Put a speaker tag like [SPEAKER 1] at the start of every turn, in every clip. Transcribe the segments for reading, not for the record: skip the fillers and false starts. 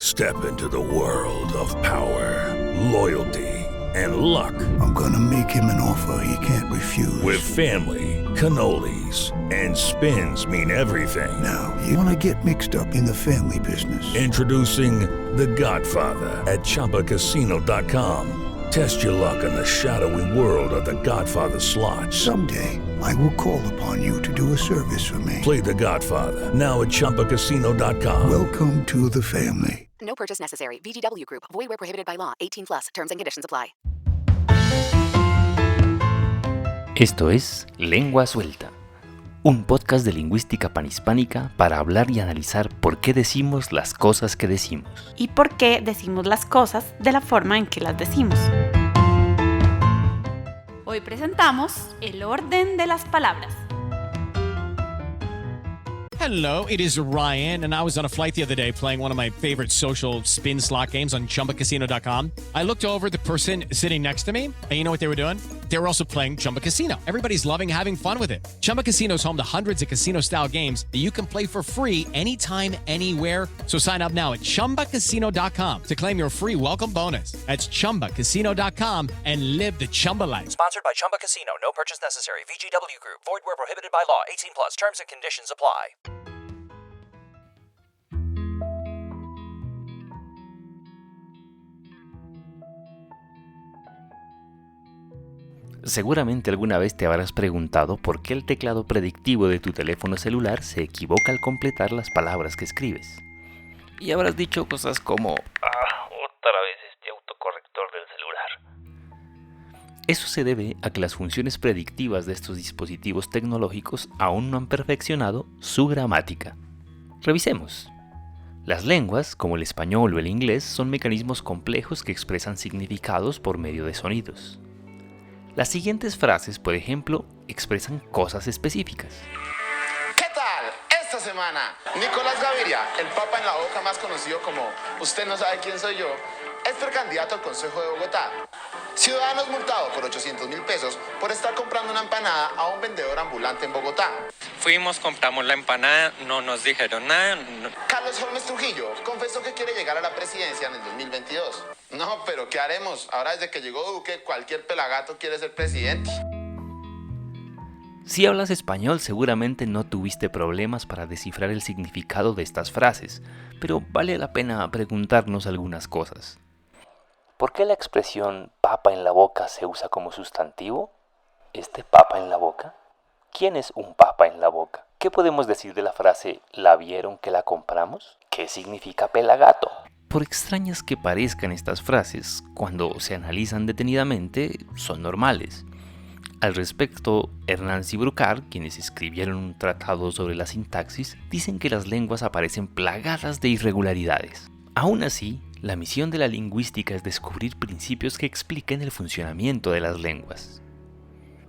[SPEAKER 1] Step into the world of power, loyalty, and luck.
[SPEAKER 2] I'm gonna make him an offer he can't refuse.
[SPEAKER 1] With family, cannolis, and spins mean everything.
[SPEAKER 2] Now, you wanna get mixed up in the family business.
[SPEAKER 1] Introducing The Godfather at ChumbaCasino.com. Test your luck in the shadowy world of The Godfather slot.
[SPEAKER 2] Someday, I will call upon you to do a service for me.
[SPEAKER 1] Play The Godfather now at ChumbaCasino.com.
[SPEAKER 2] Welcome to the family.
[SPEAKER 3] No purchase necessary. VGW Group. Void where prohibited by law. 18 plus. Terms and conditions apply.
[SPEAKER 4] Esto es Lengua Suelta, un podcast de lingüística panhispánica para hablar y analizar por qué decimos las cosas que decimos.
[SPEAKER 5] Y por qué decimos las cosas de la forma en que las decimos. Hoy presentamos el orden de las palabras.
[SPEAKER 6] Hello, it is Ryan, and I was on a flight the other day playing one of my favorite social spin slot games on ChumbaCasino.com. I looked over at the person sitting next to me, and you know what they were doing? They were also playing Chumba Casino. Everybody's loving having fun with it. Chumba Casino is home to hundreds of casino-style games that you can play for free anytime, anywhere. So sign up now at ChumbaCasino.com to claim your free welcome bonus. That's ChumbaCasino.com and live the Chumba life.
[SPEAKER 7] Sponsored by Chumba Casino. No purchase necessary. VGW Group. Void where prohibited by law. 18 plus. Terms and conditions apply.
[SPEAKER 4] Seguramente alguna vez te habrás preguntado por qué el teclado predictivo de tu teléfono celular se equivoca al completar las palabras que escribes. Y habrás dicho cosas como otra vez este autocorrector del celular. Eso se debe a que las funciones predictivas de estos dispositivos tecnológicos aún no han perfeccionado su gramática. Revisemos. Las lenguas, como el español o el inglés, son mecanismos complejos que expresan significados por medio de sonidos. Las siguientes frases, por ejemplo, expresan cosas específicas.
[SPEAKER 8] ¿Qué tal? Esta semana, Nicolás Gaviria, el papa en la boca más conocido como Usted no sabe quién soy yo, es precandidato al Consejo de Bogotá. Ciudadano es multado por 800.000 pesos por estar comprando una empanada a un vendedor ambulante en Bogotá.
[SPEAKER 9] Fuimos, compramos la empanada, no nos dijeron nada.
[SPEAKER 8] Carlos Holmes Trujillo confesó que quiere llegar a la presidencia en el 2022. No, pero ¿qué haremos? Ahora desde que llegó Duque, cualquier pelagato quiere ser presidente.
[SPEAKER 4] Si hablas español, seguramente no tuviste problemas para descifrar el significado de estas frases, pero vale la pena preguntarnos algunas cosas. ¿Por qué la expresión papa en la boca se usa como sustantivo? ¿Este papa en la boca? ¿Quién es un papa en la boca? ¿Qué podemos decir de la frase ¿la vieron que la compramos? ¿Qué significa pelagato? Por extrañas que parezcan estas frases, cuando se analizan detenidamente, son normales. Al respecto, Ernanz y Bruckner, quienes escribieron un tratado sobre la sintaxis, dicen que las lenguas aparecen plagadas de irregularidades. Aún así, la misión de la lingüística es descubrir principios que expliquen el funcionamiento de las lenguas.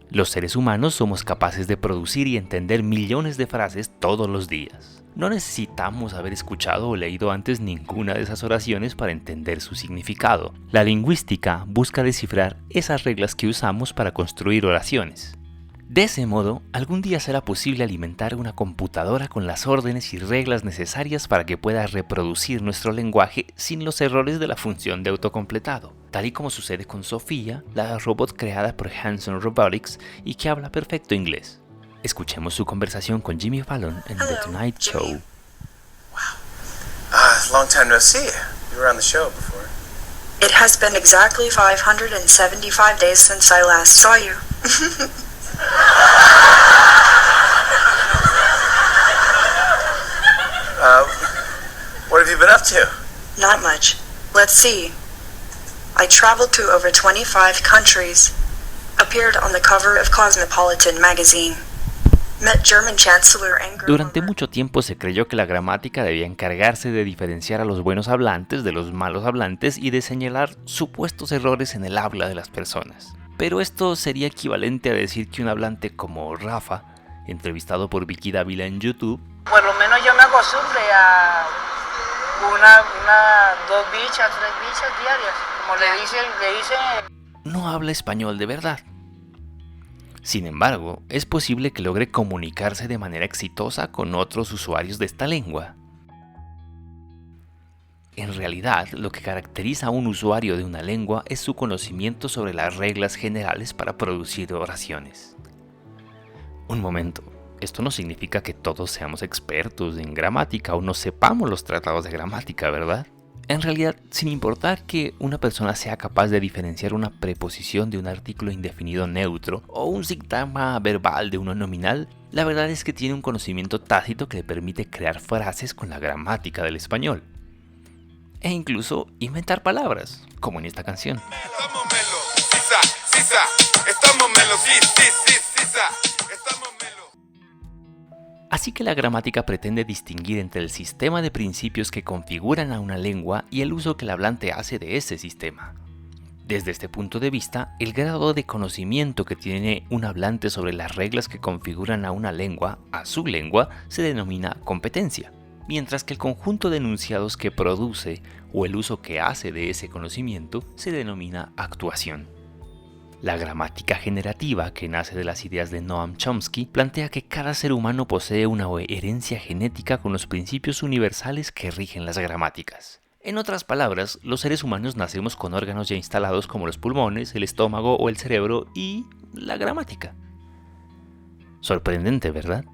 [SPEAKER 4] Los seres humanos somos capaces de producir y entender millones de frases todos los días. No necesitamos haber escuchado o leído antes ninguna de esas oraciones para entender su significado. La lingüística busca descifrar esas reglas que usamos para construir oraciones. De ese modo, algún día será posible alimentar una computadora con las órdenes y reglas necesarias para que pueda reproducir nuestro lenguaje sin los errores de la función de autocompletado, tal y como sucede con Sofía, la robot creada por Hanson Robotics y que habla perfecto inglés. Escuchemos su conversación con Jimmy Fallon en The Tonight Show.
[SPEAKER 10] Wow. Long time no see. You were on the show before.
[SPEAKER 11] It has been exactly 575 days since I last saw you.
[SPEAKER 10] What have you been up to?
[SPEAKER 11] Not much. Let's see. I traveled to over 25 countries. Appeared on the cover of Cosmopolitan magazine. Met German Chancellor Angela.
[SPEAKER 4] Durante mucho tiempo se creyó que la gramática debía encargarse de diferenciar a los buenos hablantes de los malos hablantes y de señalar supuestos errores en el habla de las personas. Pero esto sería equivalente a decir que un hablante como Rafa, entrevistado por Vicky Dávila en YouTube,
[SPEAKER 12] por lo menos yo me acostumbré a dos bichas, 3 bichas diarias, como le dicen.
[SPEAKER 4] No habla español de verdad. Sin embargo, es posible que logre comunicarse de manera exitosa con otros usuarios de esta lengua. En realidad, lo que caracteriza a un usuario de una lengua es su conocimiento sobre las reglas generales para producir oraciones. Un momento, esto no significa que todos seamos expertos en gramática o no sepamos los tratados de gramática, ¿verdad? En realidad, sin importar que una persona sea capaz de diferenciar una preposición de un artículo indefinido neutro o un sintagma verbal de uno nominal, la verdad es que tiene un conocimiento tácito que le permite crear frases con la gramática del español. E incluso inventar palabras, como en esta canción. Así que la gramática pretende distinguir entre el sistema de principios que configuran a una lengua y el uso que el hablante hace de ese sistema. Desde este punto de vista, el grado de conocimiento que tiene un hablante sobre las reglas que configuran a una lengua, a su lengua, se denomina competencia, mientras que el conjunto de enunciados que produce o el uso que hace de ese conocimiento se denomina actuación. La gramática generativa, que nace de las ideas de Noam Chomsky, plantea que cada ser humano posee una herencia genética con los principios universales que rigen las gramáticas. En otras palabras, los seres humanos nacemos con órganos ya instalados como los pulmones, el estómago o el cerebro y la gramática. Sorprendente, ¿verdad?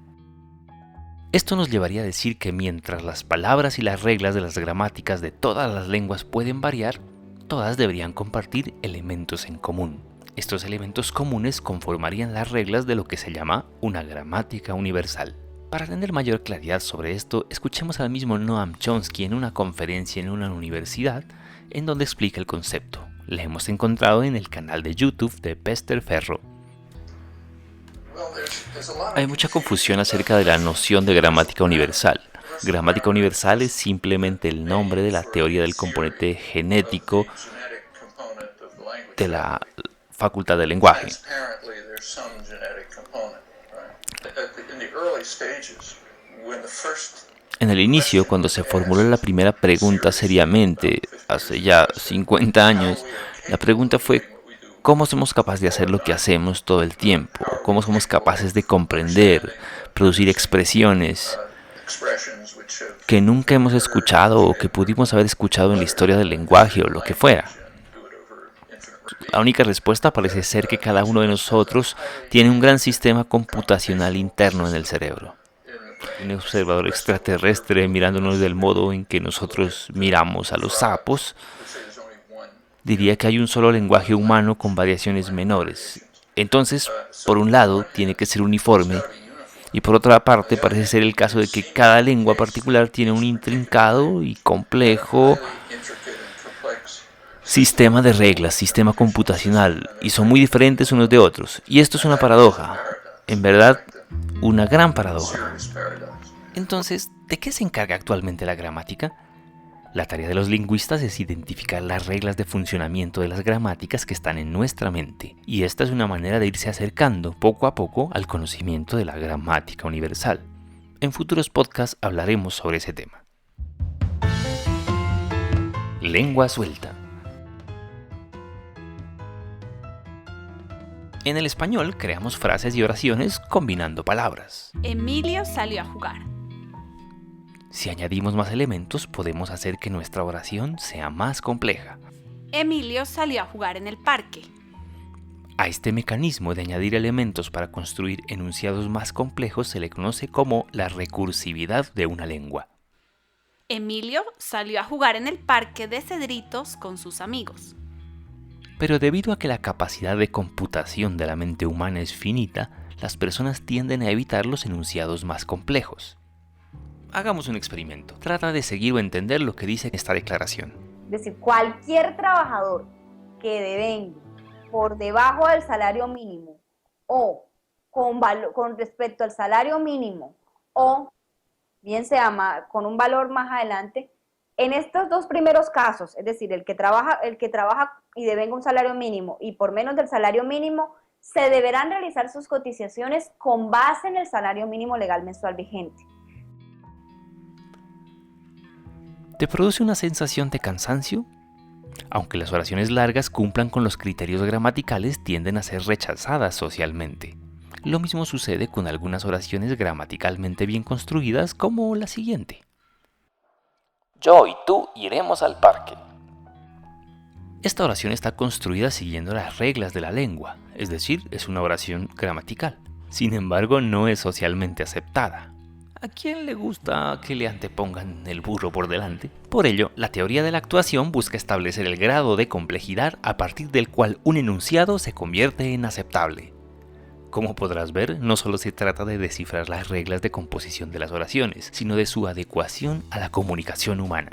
[SPEAKER 4] Esto nos llevaría a decir que mientras las palabras y las reglas de las gramáticas de todas las lenguas pueden variar, todas deberían compartir elementos en común. Estos elementos comunes conformarían las reglas de lo que se llama una gramática universal. Para tener mayor claridad sobre esto, escuchemos al mismo Noam Chomsky en una conferencia en una universidad en donde explica el concepto. La hemos encontrado en el canal de YouTube de Pester Ferro. Hay mucha confusión acerca de la noción de gramática universal. Gramática universal es simplemente el nombre de la teoría del componente genético de la facultad del lenguaje. En el inicio, cuando se formuló la primera pregunta seriamente, hace ya 50 años, la pregunta fue: ¿cómo somos capaces de hacer lo que hacemos todo el tiempo? ¿Cómo somos capaces de comprender, producir expresiones que nunca hemos escuchado o que pudimos haber escuchado en la historia del lenguaje o lo que fuera? La única respuesta parece ser que cada uno de nosotros tiene un gran sistema computacional interno en el cerebro. Un observador extraterrestre mirándonos del modo en que nosotros miramos a los sapos diría que hay un solo lenguaje humano con variaciones menores. Entonces, por un lado, tiene que ser uniforme, y por otra parte, parece ser el caso de que cada lengua particular tiene un intrincado y complejo sistema de reglas, sistema computacional, y son muy diferentes unos de otros. Y esto es una paradoja, en verdad, una gran paradoja. Entonces, ¿de qué se encarga actualmente la gramática? La tarea de los lingüistas es identificar las reglas de funcionamiento de las gramáticas que están en nuestra mente, y esta es una manera de irse acercando poco a poco al conocimiento de la gramática universal. En futuros podcasts hablaremos sobre ese tema. Lengua suelta. En el español creamos frases y oraciones combinando palabras.
[SPEAKER 5] Emilio salió a jugar.
[SPEAKER 4] Si añadimos más elementos, podemos hacer que nuestra oración sea más compleja.
[SPEAKER 5] Emilio salió a jugar en el parque.
[SPEAKER 4] A este mecanismo de añadir elementos para construir enunciados más complejos se le conoce como la recursividad de una lengua.
[SPEAKER 5] Emilio salió a jugar en el parque de Cedritos con sus amigos.
[SPEAKER 4] Pero debido a que la capacidad de computación de la mente humana es finita, las personas tienden a evitar los enunciados más complejos. Hagamos un experimento. Trata de seguir o entender lo que dice esta declaración.
[SPEAKER 13] Es decir, cualquier trabajador que devengue por debajo del salario mínimo o con respecto al salario mínimo o bien sea con un valor más adelante, en estos dos primeros casos, es decir, el que trabaja y devenga un salario mínimo y por menos del salario mínimo, se deberán realizar sus cotizaciones con base en el salario mínimo legal mensual vigente.
[SPEAKER 4] ¿Te produce una sensación de cansancio? Aunque las oraciones largas cumplan con los criterios gramaticales, tienden a ser rechazadas socialmente. Lo mismo sucede con algunas oraciones gramaticalmente bien construidas, como la siguiente. Yo y tú iremos al parque. Esta oración está construida siguiendo las reglas de la lengua, es decir, es una oración gramatical. Sin embargo, no es socialmente aceptada. ¿A quién le gusta que le antepongan el burro por delante? Por ello, la teoría de la actuación busca establecer el grado de complejidad a partir del cual un enunciado se convierte en aceptable. Como podrás ver, no solo se trata de descifrar las reglas de composición de las oraciones, sino de su adecuación a la comunicación humana.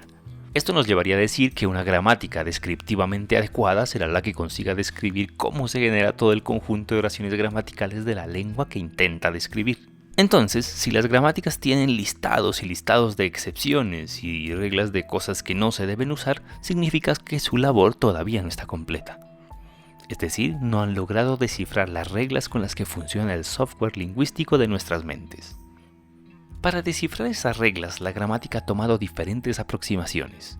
[SPEAKER 4] Esto nos llevaría a decir que una gramática descriptivamente adecuada será la que consiga describir cómo se genera todo el conjunto de oraciones gramaticales de la lengua que intenta describir. Entonces, si las gramáticas tienen listados y listados de excepciones y reglas de cosas que no se deben usar, significa que su labor todavía no está completa. Es decir, no han logrado descifrar las reglas con las que funciona el software lingüístico de nuestras mentes. Para descifrar esas reglas, la gramática ha tomado diferentes aproximaciones.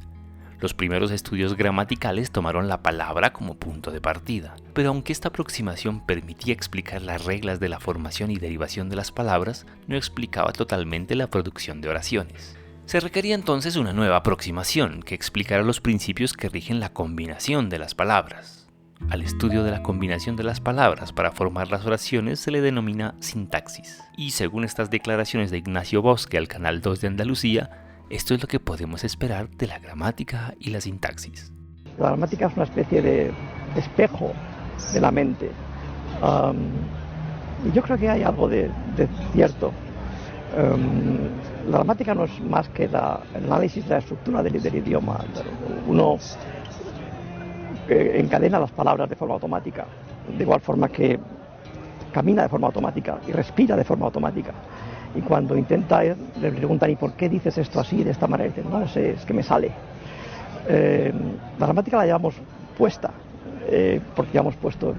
[SPEAKER 4] Los primeros estudios gramaticales tomaron la palabra como punto de partida, pero aunque esta aproximación permitía explicar las reglas de la formación y derivación de las palabras, no explicaba totalmente la producción de oraciones. Se requería entonces una nueva aproximación que explicara los principios que rigen la combinación de las palabras. Al estudio de la combinación de las palabras para formar las oraciones se le denomina sintaxis. Y según estas declaraciones de Ignacio Bosque al Canal 2 de Andalucía, esto es lo que podemos esperar de la gramática y la sintaxis.
[SPEAKER 14] La gramática es una especie de espejo de la mente. Y yo creo que hay algo de cierto. La gramática no es más que el análisis de la estructura del idioma. Uno encadena las palabras de forma automática, de igual forma que camina de forma automática y respira de forma automática. Y cuando intenta, le preguntan, ¿y por qué dices esto así, de esta manera? Y dicen, no lo sé, es que me sale. La gramática la llevamos puesta, porque llevamos puesto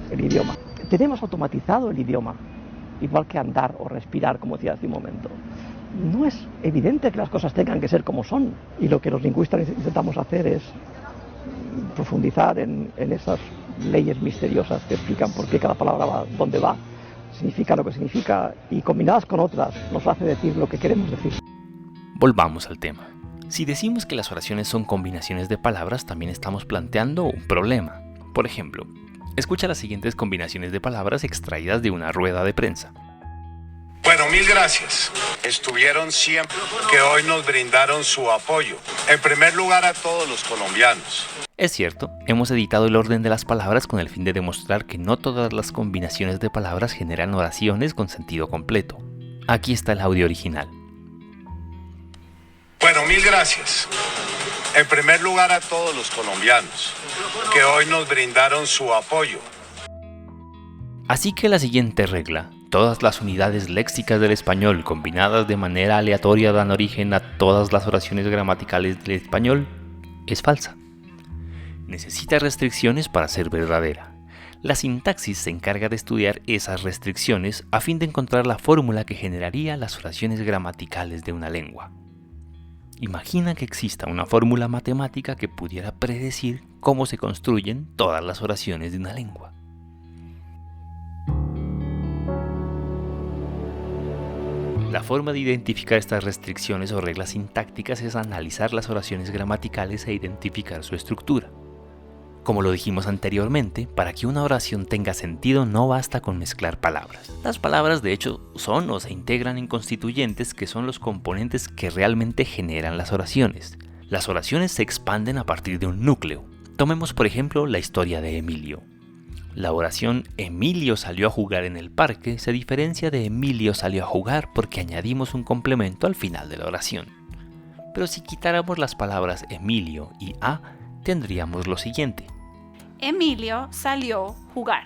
[SPEAKER 14] el idioma. Tenemos automatizado el idioma, igual que andar o respirar, como decía hace un momento. No es evidente que las cosas tengan que ser como son. Y lo que los lingüistas intentamos hacer es profundizar en esas leyes misteriosas que explican por qué cada palabra va dónde va, significa lo que significa, y combinadas con otras nos hace decir lo que queremos decir.
[SPEAKER 4] Volvamos al tema. Si decimos que las oraciones son combinaciones de palabras, también estamos planteando un problema. Por ejemplo, escucha las siguientes combinaciones de palabras extraídas de una rueda de prensa.
[SPEAKER 15] Bueno, mil gracias. Estuvieron siempre, que hoy nos brindaron su apoyo. En primer lugar, a todos los colombianos.
[SPEAKER 4] Es cierto, hemos editado el orden de las palabras con el fin de demostrar que no todas las combinaciones de palabras generan oraciones con sentido completo. Aquí está el audio original.
[SPEAKER 15] Bueno, mil gracias. En primer lugar, a todos los colombianos, que hoy nos brindaron su apoyo.
[SPEAKER 4] Así que la siguiente regla: todas las unidades léxicas del español combinadas de manera aleatoria dan origen a todas las oraciones gramaticales del español, es falsa. Necesita restricciones para ser verdadera. La sintaxis se encarga de estudiar esas restricciones a fin de encontrar la fórmula que generaría las oraciones gramaticales de una lengua. Imagina que exista una fórmula matemática que pudiera predecir cómo se construyen todas las oraciones de una lengua. La forma de identificar estas restricciones o reglas sintácticas es analizar las oraciones gramaticales e identificar su estructura. Como lo dijimos anteriormente, para que una oración tenga sentido no basta con mezclar palabras. Las palabras de hecho son o se integran en constituyentes, que son los componentes que realmente generan las oraciones. Las oraciones se expanden a partir de un núcleo. Tomemos por ejemplo la historia de Emilio. La oración Emilio salió a jugar en el parque se diferencia de Emilio salió a jugar porque añadimos un complemento al final de la oración. Pero si quitáramos las palabras Emilio y a, tendríamos lo siguiente:
[SPEAKER 5] Emilio salió a jugar.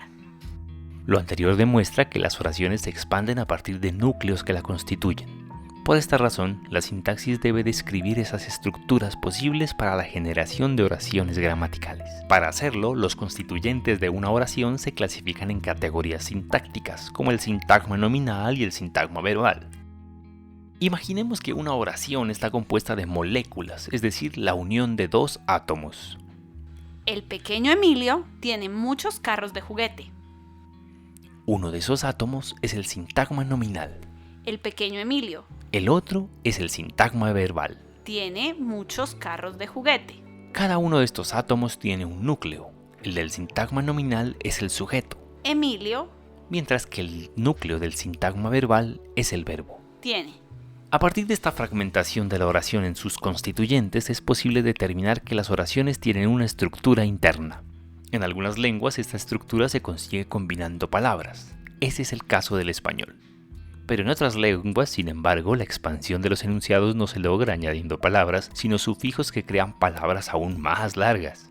[SPEAKER 4] Lo anterior demuestra que las oraciones se expanden a partir de núcleos que la constituyen. Por esta razón, la sintaxis debe describir esas estructuras posibles para la generación de oraciones gramaticales. Para hacerlo, los constituyentes de una oración se clasifican en categorías sintácticas, como el sintagma nominal y el sintagma verbal. Imaginemos que una oración está compuesta de moléculas, es decir, la unión de dos átomos.
[SPEAKER 5] El pequeño Emilio tiene muchos carros de juguete.
[SPEAKER 4] Uno de esos átomos es el sintagma nominal.
[SPEAKER 5] El pequeño Emilio.
[SPEAKER 4] El otro es el sintagma verbal.
[SPEAKER 5] tiene muchos carros de juguete.
[SPEAKER 4] Cada uno de estos átomos tiene un núcleo. El del sintagma nominal es el sujeto,
[SPEAKER 5] Emilio
[SPEAKER 4] mientras que el núcleo del sintagma verbal es el verbo.
[SPEAKER 5] tiene.
[SPEAKER 4] A partir de esta fragmentación de la oración en sus constituyentes es posible determinar que las oraciones tienen una estructura interna. En algunas lenguas esta estructura se consigue combinando palabras. Ese es el caso del español. Pero en otras lenguas, sin embargo, la expansión de los enunciados no se logra añadiendo palabras, sino sufijos que crean palabras aún más largas.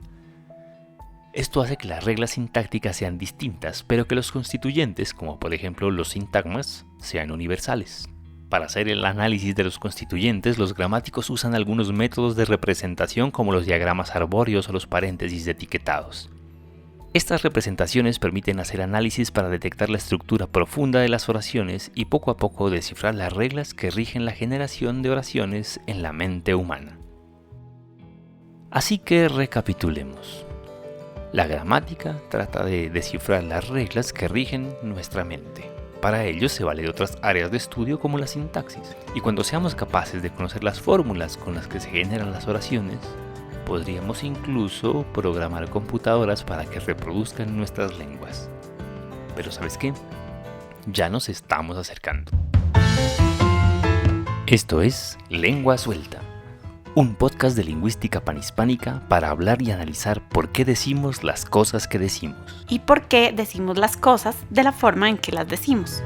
[SPEAKER 4] Esto hace que las reglas sintácticas sean distintas, pero que los constituyentes, como por ejemplo los sintagmas, sean universales. Para hacer el análisis de los constituyentes, los gramáticos usan algunos métodos de representación como los diagramas arbóreos o los paréntesis etiquetados. Estas representaciones permiten hacer análisis para detectar la estructura profunda de las oraciones y poco a poco descifrar las reglas que rigen la generación de oraciones en la mente humana. Así que recapitulemos. La gramática trata de descifrar las reglas que rigen nuestra mente. Para ello se vale de otras áreas de estudio como la sintaxis. Y cuando seamos capaces de conocer las fórmulas con las que se generan las oraciones, podríamos incluso programar computadoras para que reproduzcan nuestras lenguas. Pero ¿sabes qué? Ya nos estamos acercando. Esto es Lengua Suelta, un podcast de lingüística panhispánica para hablar y analizar por qué decimos las cosas que decimos.
[SPEAKER 5] ¿Y por qué decimos las cosas de la forma en que las decimos?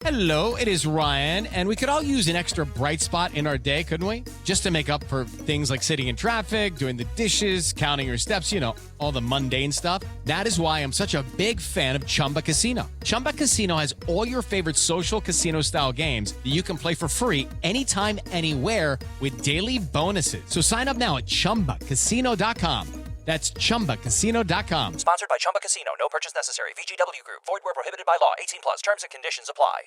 [SPEAKER 6] Hello, it is Ryan, and we could all use an extra bright spot in our day, couldn't we? Just to make up for things like sitting in traffic, doing the dishes, counting your steps, you know, all the mundane stuff. That is why I'm such a big fan of Chumba Casino. Chumba Casino has all your favorite social casino-style games that you can play for free anytime, anywhere with daily bonuses. So sign up now at ChumbaCasino.com. That's ChumbaCasino.com.
[SPEAKER 7] Sponsored by Chumba Casino. No purchase necessary. VGW Group. Void where prohibited by law. 18+. Terms and conditions apply.